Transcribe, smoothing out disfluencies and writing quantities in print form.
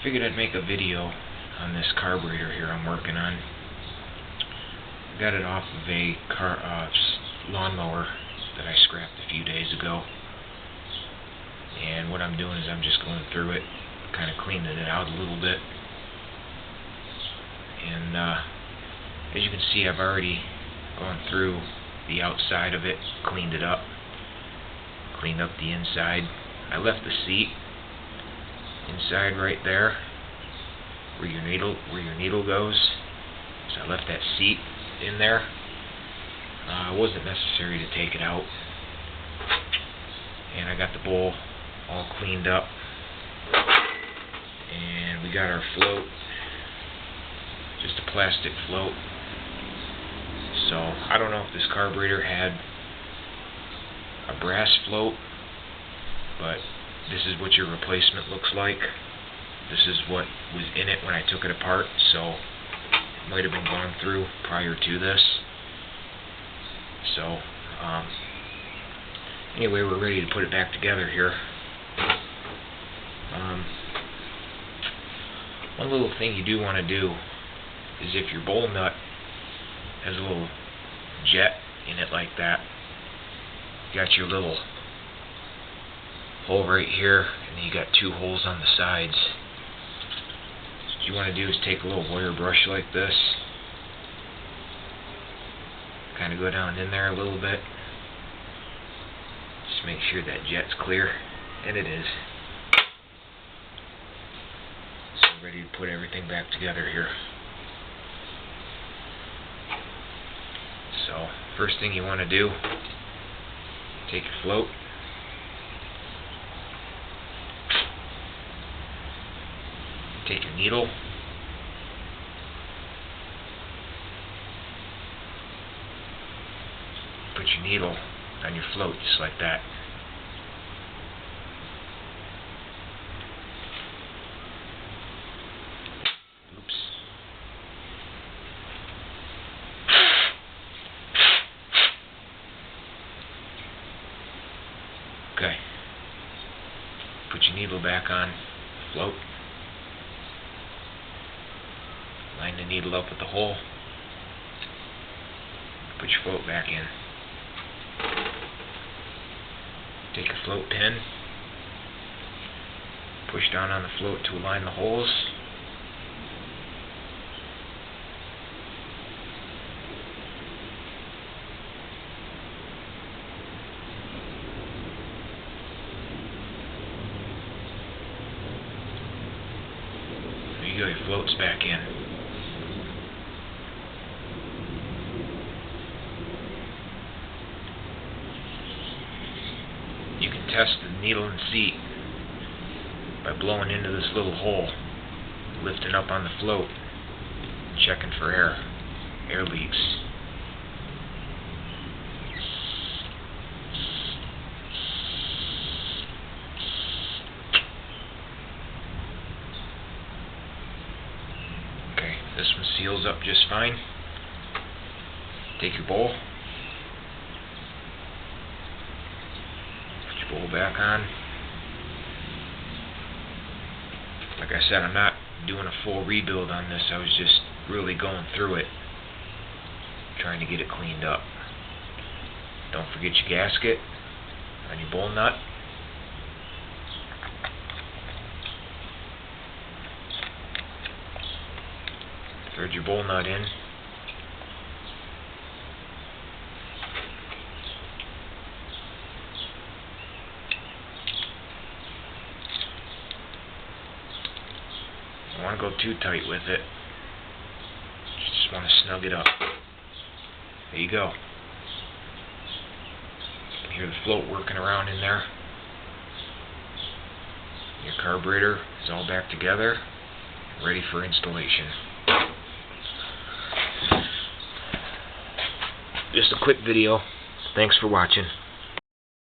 Figured I'd make a video on this carburetor here I'm working on. Got it off of a lawnmower that I scrapped a few days ago. And what I'm doing is I'm just going through it, kind of cleaning it out a little bit. And as you can see, I've already gone through the outside of it, cleaned it up, cleaned up the inside. I left the seat inside right there where your needle goes. So I left that seat in there. It wasn't necessary to take it out. And I got the bowl all cleaned up. And we got our float, just a plastic float. So I don't know if this carburetor had a brass float, but this is what your replacement looks like. This is what was in it when I took it apart, so it might have been gone through prior to this. So anyway, we're ready to put it back together here. One little thing you do want to do is, if your bowl nut has a little jet in it like that, you got your little hole right here, and then you got two holes on the sides. What you want to do is take a little wire brush like this, kind of go down in there a little bit, just make sure that jet's clear, and it is. So we're ready to put everything back together here. So first thing you want to do, take your float, take your needle, put your needle on your float just like that. Oops. Okay. Put your needle back on the float. Line the needle up with the hole. Put your float back in. Take your float pin. Push down on the float to align the holes. There you go, your float's back in. You can test the needle and seat by blowing into this little hole, lifting up on the float, and checking for air leaks. Okay, this one seals up just fine. Take your bowl. Bowl back on. Like I said, I'm not doing a full rebuild on this. I was just really going through it, trying to get it cleaned up. Don't forget your gasket on your bowl nut. Thread your bowl nut in. Don't want to go too tight with it. Just want to snug it up. There you go. You can hear the float working around in there. Your carburetor is all back together, ready for installation. Just a quick video. Thanks for watching.